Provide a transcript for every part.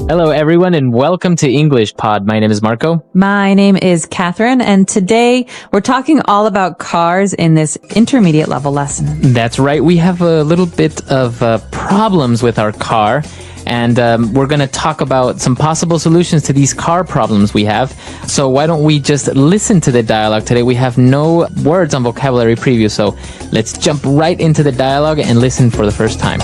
Hello, everyone, and welcome to English Pod. My name is Marco. My name is Catherine, and today we're talking all about cars in this intermediate level lesson. That's right. We have a little bit of problems with our car, and we're going to talk about some possible solutions to these car problems we have. So why don't we just listen to the dialogue today? We have no words on vocabulary preview, so let's jump right into the dialogue and listen for the first time.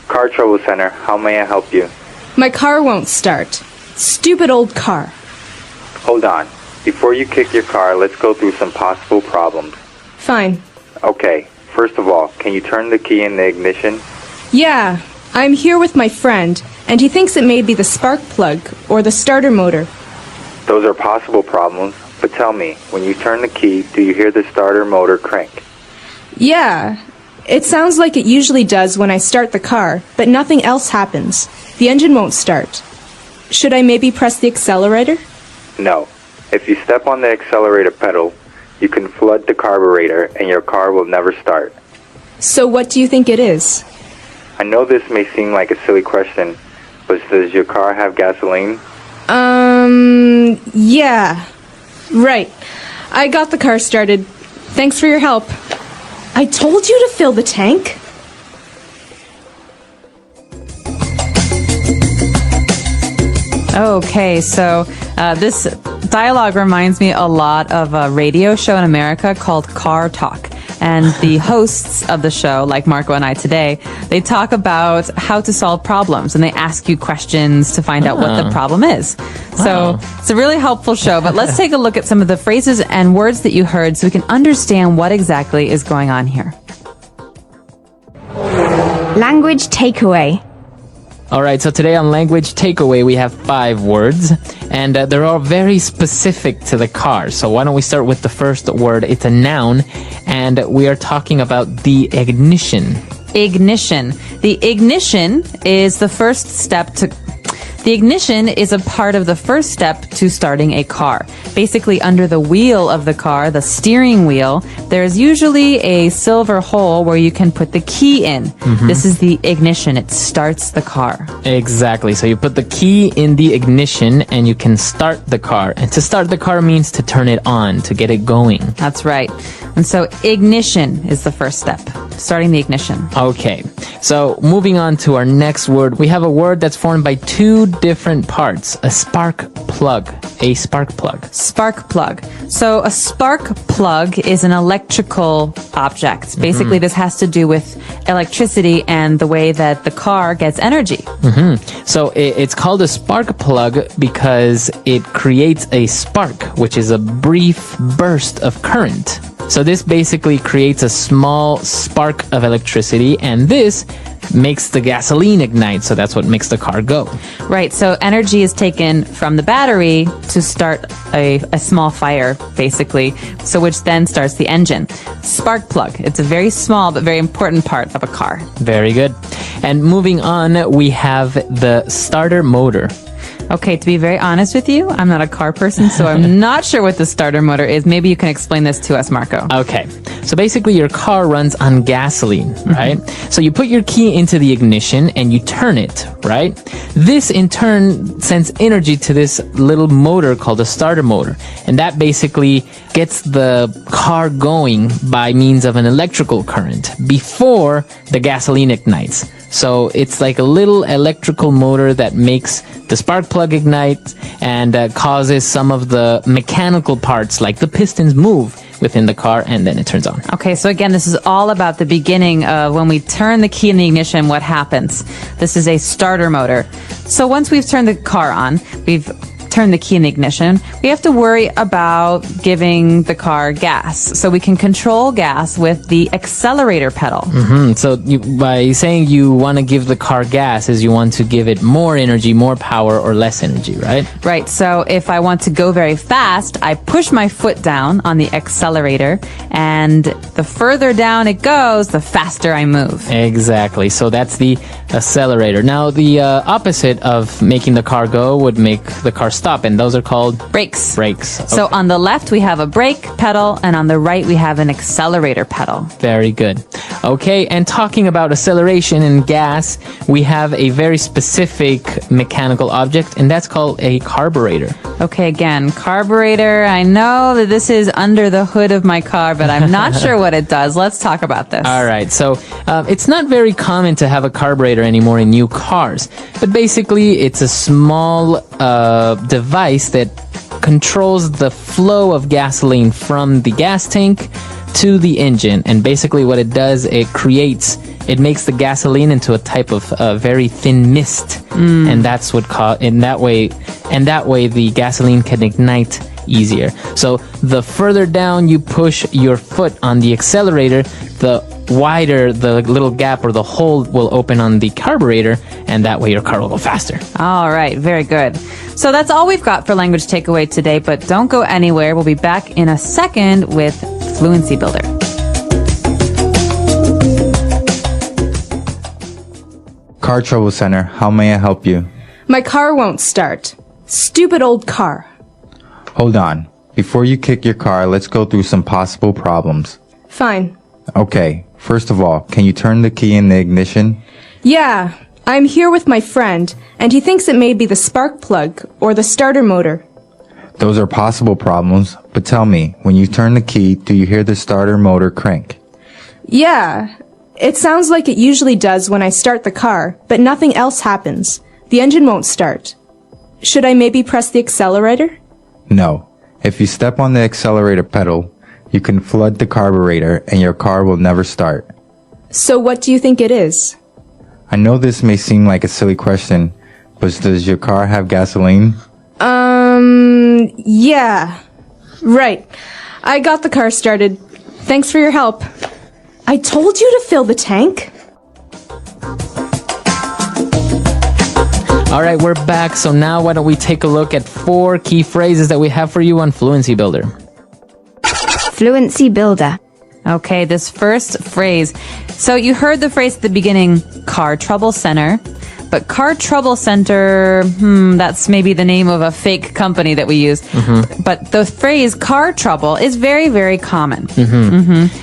Car Trouble Center, how may I help you? My car won't start. Stupid old car. Hold on. Before you kick your car, let's go through some possible problems. Fine. Okay, first of all, can you turn the key in the ignition? Yeah, I'm here with my friend, and he thinks it may be the spark plug or the starter motor. Those are possible problems, but tell me, when you turn the key, do you hear the starter motor crank? Yeah, it sounds like it usually does when I start the car, but nothing else happens. The engine won't start. Should I maybe press the accelerator? No. If you step on the accelerator pedal, you can flood the carburetor and your car will never start. So what do you think it is? I know this may seem like a silly question, but does your car have gasoline? Yeah. Right. I got the car started. Thanks for your help. I told you to fill the tank. Okay, so this dialogue reminds me a lot of a radio show in America called Car Talk. And the hosts of the show, like Marco and I today, they talk about how to solve problems, and they ask you questions to find out what the problem is. So it's a really helpful show, but let's take a look at some of the phrases and words that you heard so we can understand what exactly is going on here. Language takeaway. All right, so today on Language Takeaway, we have 5 words, and they're all very specific to the car. So why don't we start with the first word? It's a noun, and we are talking about the ignition. Ignition. The ignition is the first step to... The ignition is a part of the first step to starting a car. Basically, under the wheel of the car, the steering wheel, there's usually a silver hole where you can put the key in. This is the ignition. It starts the car. Exactly. So you put the key in the ignition and you can start the car. And to start the car means to turn it on, to get it going. That's right. And so ignition is the first step, starting the ignition. Okay. So moving on to our next word, we have a word that's formed by 2 different parts. A spark plug. A spark plug. Spark plug. So a spark plug is an electrical object. Basically, this has to do with electricity and the way that the car gets energy. So it's called a spark plug because it creates a spark, which is a brief burst of current. So this basically creates a small spark of electricity, and this makes the gasoline ignite, so that's what makes the car go. Right, so energy is taken from the battery to start a small fire, basically, so which then starts the engine. Spark plug, it's a very small but very important part of a car. Very good. And moving on, we have the starter motor. Okay, to be very honest with you, I'm not a car person, so I'm not sure what the starter motor is. Maybe you can explain this to us, Marco. Okay, so basically your car runs on gasoline, right? So you put your key into the ignition and you turn it, right? This in turn sends energy to this little motor called a starter motor. And that basically gets the car going by means of an electrical current before the gasoline ignites. So it's like a little electrical motor that makes the spark plug ignite and causes some of the mechanical parts like the pistons move within the car, and then it turns on. Okay, so again, this is all about the beginning of when we turn the key in the ignition, what happens. This is a starter motor. So once we've turned the car on, we've turn the key in the ignition, we have to worry about giving the car gas. So we can control gas with the accelerator pedal. So by saying you want to give the car gas is you want to give it more energy, more power, or less energy, right? Right. So if I want to go very fast, I push my foot down on the accelerator, and the further down it goes, the faster I move. Exactly. So that's the accelerator. Now, the opposite of making the car go would make the car stop, and those are called Brakes. brakes. So on the left, we have a brake pedal, and on the right, we have an accelerator pedal. Very good. Okay, and talking about acceleration and gas, we have a very specific mechanical object, and that's called a carburetor. Okay, again, carburetor. I know that this is under the hood of my car, but I'm not sure what it does. Let's talk about this. All right, so it's not very common to have a carburetor anymore in new cars, but basically it's a small device that controls the flow of gasoline from the gas tank to the engine. And basically what it does, it makes the gasoline into a type of very thin mist. And that's what that way the gasoline can ignite easier. So the further down you push your foot on the accelerator, the wider the little gap or the hole will open on the carburetor, and that way your car will go faster. All right, very good. So that's all we've got for language takeaway today, but don't go anywhere. We'll be back in a second with Fluency Builder. Car Trouble Center, how may I help you? My car won't start. Stupid old car. Hold on. Before you kick your car, let's go through some possible problems. Fine. Okay, first of all, can you turn the key in the ignition? Yeah, I'm here with my friend, and he thinks it may be the spark plug or the starter motor. Those are possible problems, but tell me, when you turn the key, do you hear the starter motor crank? Yeah, it sounds like it usually does when I start the car, but nothing else happens. The engine won't start. Should I maybe press the accelerator? No. If you step on the accelerator pedal, you can flood the carburetor and your car will never start. So what do you think it is? I know this may seem like a silly question, but does your car have gasoline? Yeah. Right. I got the car started. Thanks for your help. I told you to fill the tank. All right, we're back. So now why don't we take a look at 4 key phrases that we have for you on Fluency Builder. Fluency Builder. Okay, this first phrase. So you heard the phrase at the beginning, Car Trouble Center. But Car Trouble Center, that's maybe the name of a fake company that we use. But the phrase car trouble is very, very common.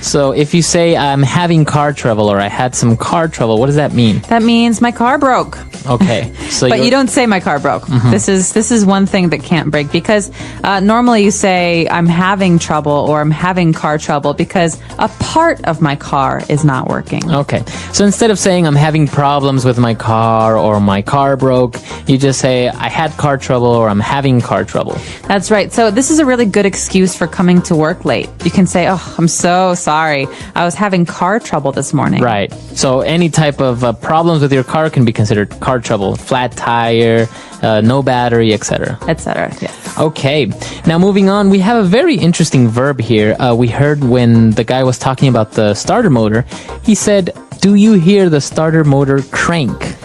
So if you say, I'm having car trouble or I had some car trouble, what does that mean? That means my car broke. Okay. So But you don't say my car broke. This is one thing that can't break, because normally you say I'm having trouble or I'm having car trouble because a part of my car is not working. Okay. So instead of saying I'm having problems with my car or my car broke, you just say I had car trouble or I'm having car trouble. That's right. So this is a really good excuse for coming to work late. You can say, oh, I'm so sorry. I was having car trouble this morning. Right. So any type of problems with your car can be considered car trouble. Flat tire, no battery, etc. Etc. Yeah. Okay. Now moving on, we have a very interesting verb here. We heard when the guy was talking about the starter motor, he said, do you hear the starter motor crank?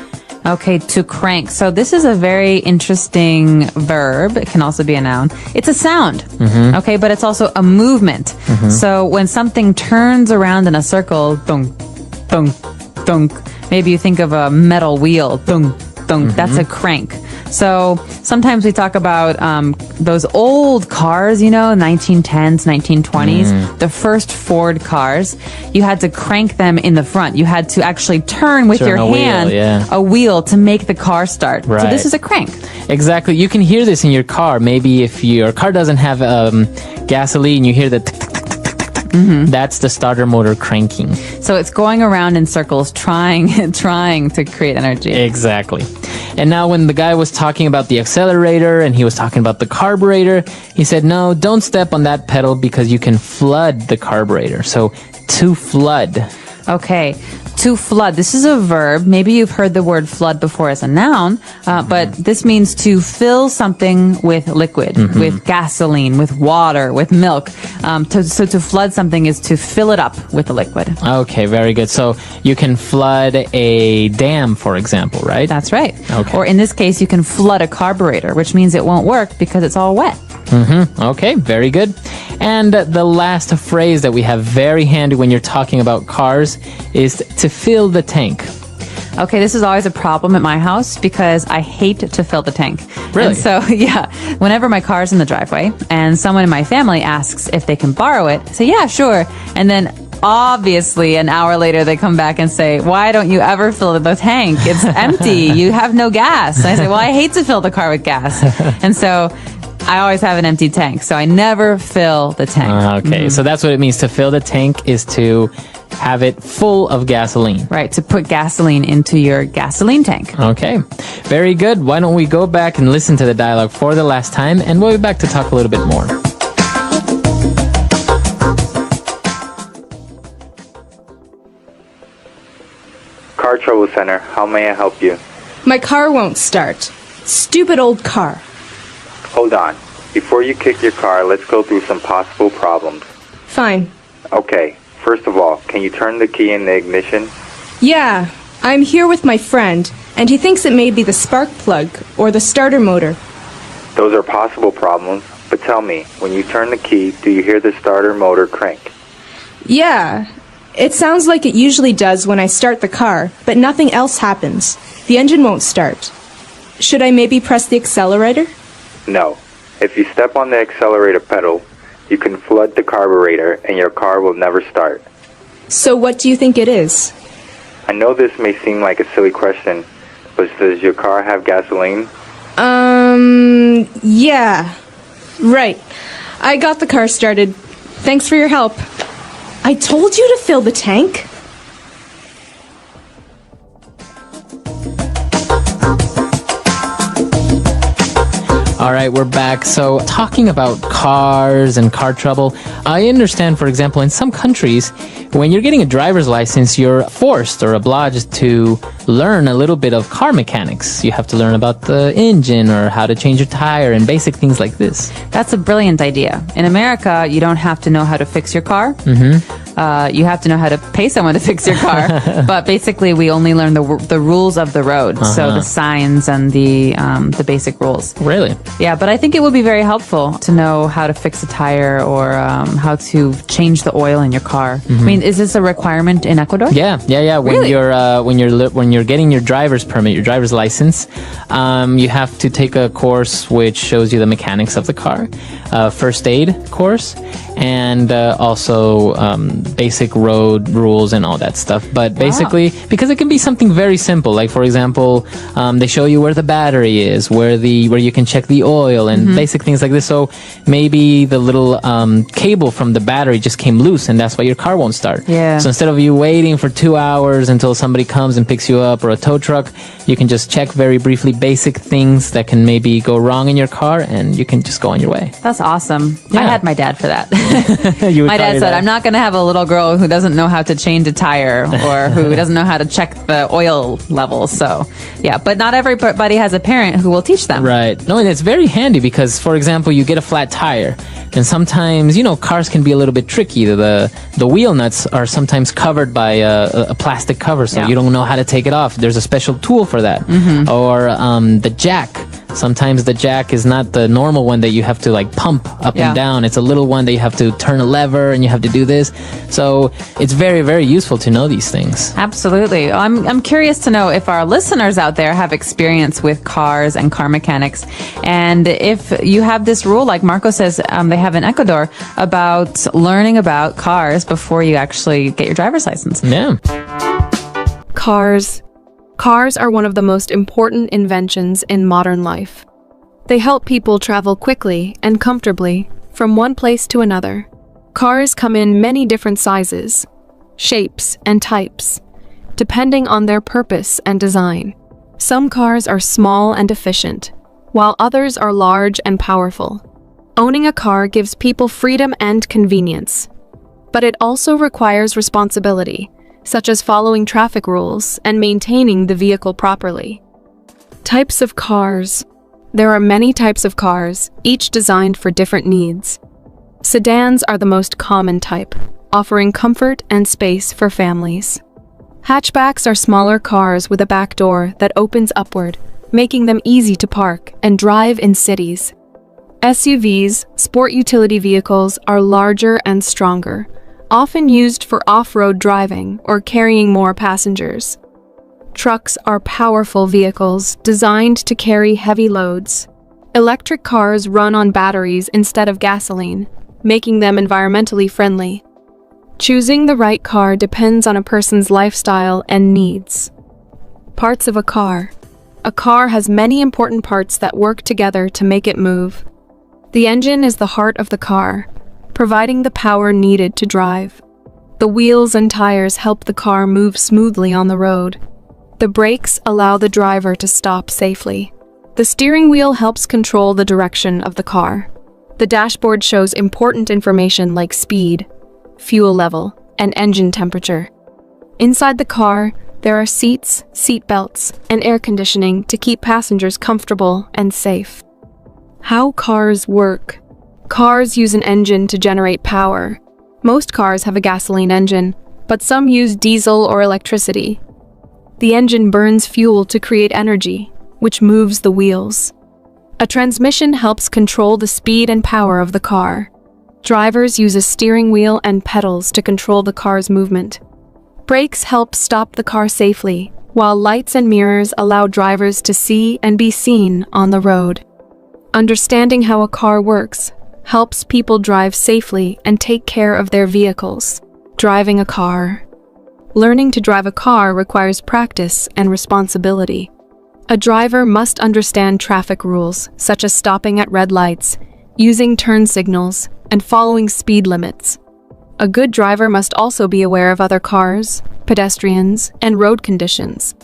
Okay, to crank. So this is a very interesting verb. It can also be a noun. It's a sound. Okay, but it's also a movement. So when something turns around in a circle, dunk, dunk, dunk, maybe you think of a metal wheel, dunk, dunk, that's a crank. So sometimes we talk about those old cars, 1910s, 1920s, the first Ford cars. You had to crank them in the front. You had to actually turn with your hand a wheel to make the car start. Right. So this is a crank. Exactly. You can hear this in your car. Maybe if your car doesn't have gasoline, you hear the that's the starter motor cranking. So it's going around in circles trying to create energy. Exactly. And now when the guy was talking about the accelerator and he was talking about the carburetor, he said, no, don't step on that pedal because you can flood the carburetor. So to flood. Okay. To flood. This is a verb. Maybe you've heard the word flood before as a noun, but this means to fill something with liquid, with gasoline, with water, with milk. So to flood something is to fill it up with a liquid. Okay, very good. So you can flood a dam, for example, right? That's right. Okay. Or in this case, you can flood a carburetor, which means it won't work because it's all wet. Okay, very good. And the last phrase that we have very handy when you're talking about cars is to fill the tank. Okay, this is always a problem at my house because I hate to fill the tank. Really? And so, yeah, whenever my car's in the driveway and someone in my family asks if they can borrow it, I say, yeah, sure. And then obviously an hour later they come back and say, why don't you ever fill the tank? It's empty. You have no gas. And I say, well, I hate to fill the car with gas. And so I always have an empty tank. So I never fill the tank. Okay, so that's what it means. To fill the tank is to have it full of gasoline. Right, to put gasoline into your gasoline tank. Okay, very good. Why don't we go back and listen to the dialogue for the last time, and we'll be back to talk a little bit more. Car Trouble Center, how may I help you? My car won't start. Stupid old car. Hold on. Before you kick your car, let's go through some possible problems. Fine. Okay, first of all, can you turn the key in the ignition? Yeah, I'm here with my friend, and he thinks it may be the spark plug or the starter motor. Those are possible problems, but tell me, when you turn the key, do you hear the starter motor crank? Yeah, it sounds like it usually does when I start the car, but nothing else happens. The engine won't start. Should I maybe press the accelerator? No. If you step on the accelerator pedal, you can flood the carburetor and your car will never start. So what do you think it is? I know this may seem like a silly question, but does your car have gasoline? Yeah. Right. I got the car started. Thanks for your help. I told you to fill the tank. All right, we're back. So, talking about cars and car trouble, I understand, for example, in some countries, when you're getting a driver's license, you're forced or obliged to learn a little bit of car mechanics. You have to learn about the engine or how to change your tire and basic things like this. That's a brilliant idea. In America, you don't have to know how to fix your car. You have to know how to pay someone to fix your car. But basically, we only learn the rules of the road. So the signs and the basic rules. Really? Yeah, but I think it would be very helpful to know how to fix a tire or how to change the oil in your car. I mean, is this a requirement in Ecuador? Yeah. When Really? when you're getting your driver's permit, your driver's license, you have to take a course which shows you the mechanics of the car, first aid course, and also basic road rules and all that stuff. But basically, because it can be something very simple, like for example, they show you where the battery is, where you can check the oil and basic things like this. So maybe the little cable from the battery just came loose, and that's why your car won't start. Yeah. So instead of you waiting for 2 hours until somebody comes and picks you up, or a tow truck, you can just check very briefly basic things that can maybe go wrong in your car, and you can just go on your way. That's awesome. I Yeah. had my dad for that. You would My call dad your said, I'm not going to have a little girl who doesn't know how to change a tire or who doesn't know how to check the oil levels. So, yeah, but not everybody has a parent who will teach them. Right. No, and it's very handy because, for example, you get a flat tire, and sometimes, cars can be a little bit tricky. The wheel nuts are sometimes covered by a plastic cover, so Yeah. you don't know how to take it off. There's a special tool for that. Or the jack. Sometimes the jack is not the normal one that you have to pump up Yeah. and down. It's a little one that you have to turn a lever and you have to do this. So it's very, very useful to know these things. Absolutely. I'm curious to know if our listeners out there have experience with cars and car mechanics. And if you have this rule, like Marco says they have in Ecuador, about learning about cars before you actually get your driver's license. Yeah. Cars. Cars are one of the most important inventions in modern life. They help people travel quickly and comfortably from one place to another. Cars come in many different sizes, shapes, and types, depending on their purpose and design. Some cars are small and efficient, while others are large and powerful. Owning a car gives people freedom and convenience, but it also requires responsibility, such as following traffic rules and maintaining the vehicle properly. Types of cars. There are many types of cars, each designed for different needs. Sedans are the most common type, offering comfort and space for families. Hatchbacks are smaller cars with a back door that opens upward, making them easy to park and drive in cities. SUVs, sport utility vehicles, are larger and stronger, often used for off-road driving or carrying more passengers. Trucks are powerful vehicles designed to carry heavy loads. Electric cars run on batteries instead of gasoline, making them environmentally friendly. Choosing the right car depends on a person's lifestyle and needs. Parts of a car. A car has many important parts that work together to make it move. The engine is the heart of the car, providing the power needed to drive. The wheels and tires help the car move smoothly on the road. The brakes allow the driver to stop safely. The steering wheel helps control the direction of the car. The dashboard shows important information like speed, fuel level, and engine temperature. Inside the car, there are seats, seat belts, and air conditioning to keep passengers comfortable and safe. How cars work. Cars use an engine to generate power. Most cars have a gasoline engine, but some use diesel or electricity. The engine burns fuel to create energy, which moves the wheels. A transmission helps control the speed and power of the car. Drivers use a steering wheel and pedals to control the car's movement. Brakes help stop the car safely, while lights and mirrors allow drivers to see and be seen on the road. Understanding how a car works helps people drive safely and take care of their vehicles. Driving a car. Learning to drive a car requires practice and responsibility. A driver must understand traffic rules, such as stopping at red lights, using turn signals, and following speed limits. A good driver must also be aware of other cars, pedestrians, and road conditions.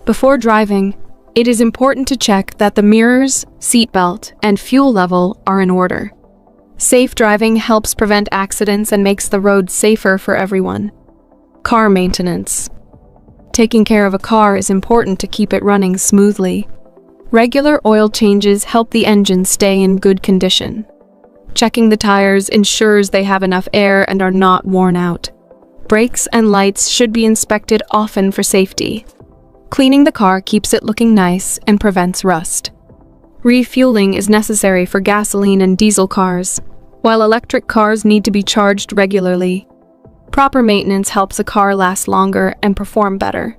Before driving, it is important to check that the mirrors, seatbelt, and fuel level are in order. Safe driving helps prevent accidents and makes the road safer for everyone. Car maintenance. Taking care of a car is important to keep it running smoothly. Regular oil changes help the engine stay in good condition. Checking the tires ensures they have enough air and are not worn out. Brakes and lights should be inspected often for safety. Cleaning the car keeps it looking nice and prevents rust. Refueling is necessary for gasoline and diesel cars, while electric cars need to be charged regularly. Proper maintenance helps a car last longer and perform better.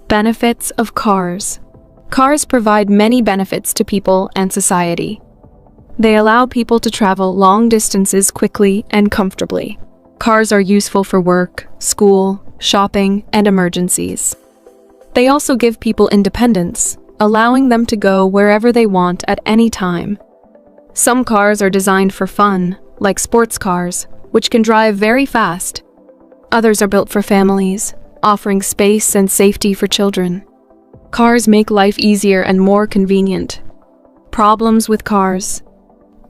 Benefits of cars. Cars provide many benefits to people and society. They allow people to travel long distances quickly and comfortably. Cars are useful for work, school, shopping, and emergencies. They also give people independence, allowing them to go wherever they want at any time. Some cars are designed for fun, like sports cars, which can drive very fast. Others are built for families, offering space and safety for children. Cars make life easier and more convenient. Problems with cars.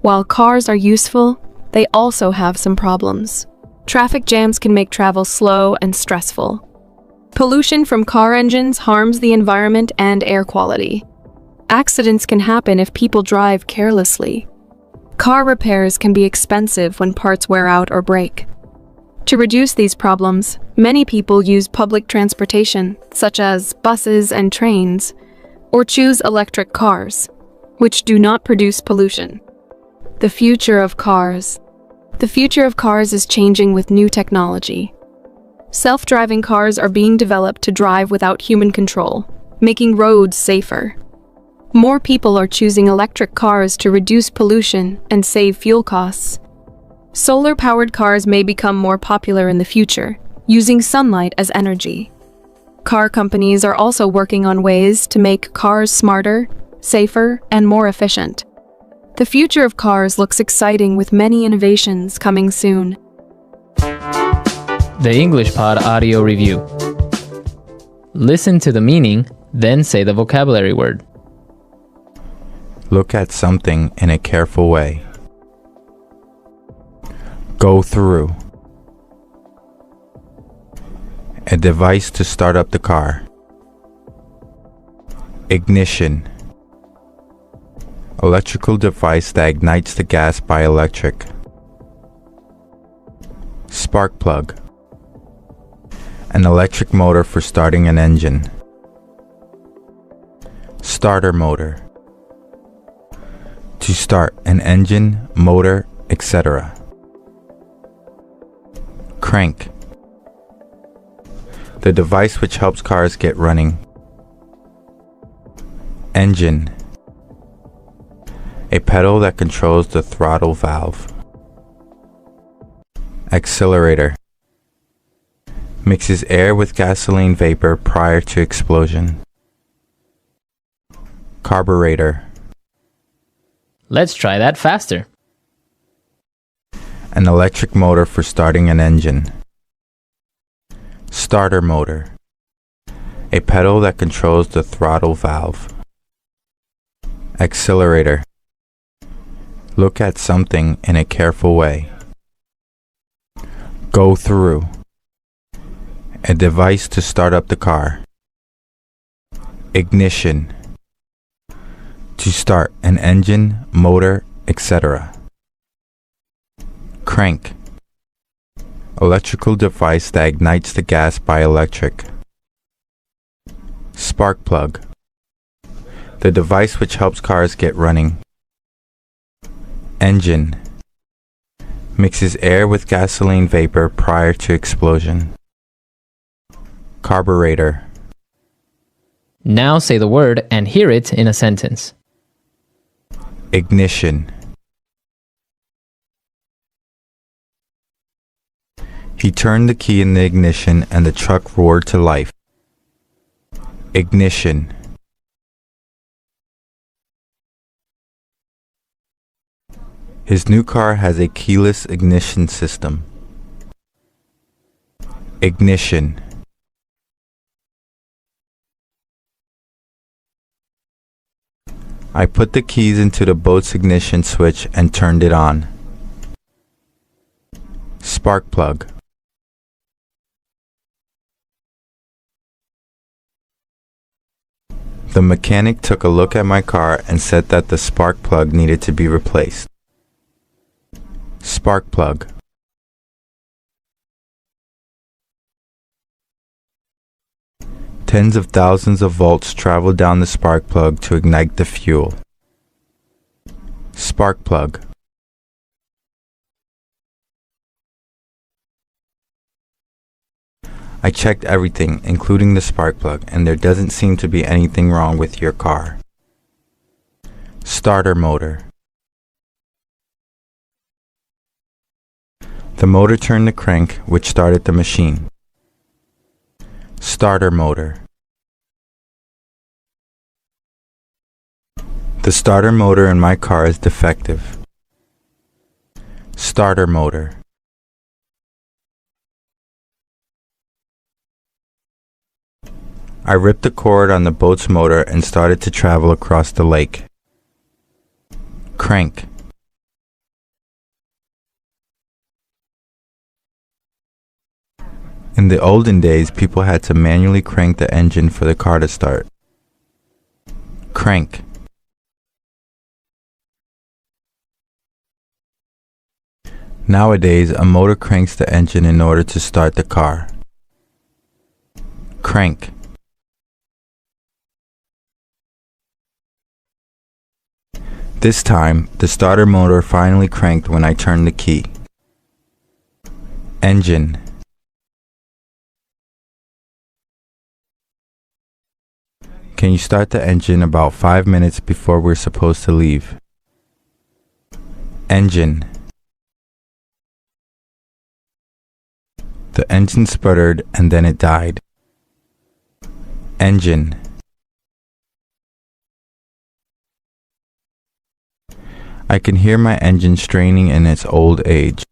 While cars are useful, they also have some problems. Traffic jams can make travel slow and stressful. Pollution from car engines harms the environment and air quality. Accidents can happen if people drive carelessly. Car repairs can be expensive when parts wear out or break. To reduce these problems, many people use public transportation, such as buses and trains, or choose electric cars, which do not produce pollution. The future of cars. The future of cars is changing with new technology. Self-driving cars are being developed to drive without human control, making roads safer. More people are choosing electric cars to reduce pollution and save fuel costs. Solar-powered cars may become more popular in the future, using sunlight as energy. Car companies are also working on ways to make cars smarter, safer, and more efficient. The future of cars looks exciting with many innovations coming soon. The English Pod Audio Review. Listen to the meaning, then say the vocabulary word. Look at something in a careful way. Go through. A device to start up the car. Ignition. Electrical device that ignites the gas by electric. Spark plug. An electric motor for starting an engine. Starter motor. To start an engine, motor, etc. Crank. The device which helps cars get running. Engine. A pedal that controls the throttle valve. Accelerator. Mixes air with gasoline vapor prior to explosion. Carburetor. Let's try that faster. An electric motor for starting an engine. Starter motor. A pedal that controls the throttle valve. Accelerator. Look at something in a careful way. Go through. A device to start up the car. Ignition. To start an engine, motor, etc. Crank. Electrical device that ignites the gas by electric. Spark plug. The device which helps cars get running. Engine. Mixes air with gasoline vapor prior to explosion. Carburetor. Now say the word and hear it in a sentence. Ignition. He turned the key in the ignition and the truck roared to life. Ignition. His new car has a keyless ignition system. Ignition. I put the keys into the boat's ignition switch and turned it on. Spark plug. The mechanic took a look at my car and said that the spark plug needed to be replaced. Spark plug. Tens of thousands of volts travel down the spark plug to ignite the fuel. Spark plug. I checked everything, including the spark plug, and there doesn't seem to be anything wrong with your car. Starter motor. The motor turned the crank, which started the machine. Starter motor. The starter motor in my car is defective. Starter motor. I ripped the cord on the boat's motor and started to travel across the lake. Crank. In the olden days, people had to manually crank the engine for the car to start. Crank. Nowadays, a motor cranks the engine in order to start the car. Crank. This time, the starter motor finally cranked when I turned the key. Engine. Can you start the engine about 5 minutes before we're supposed to leave? Engine. The engine sputtered and then it died. Engine. I can hear my engine straining in its old age.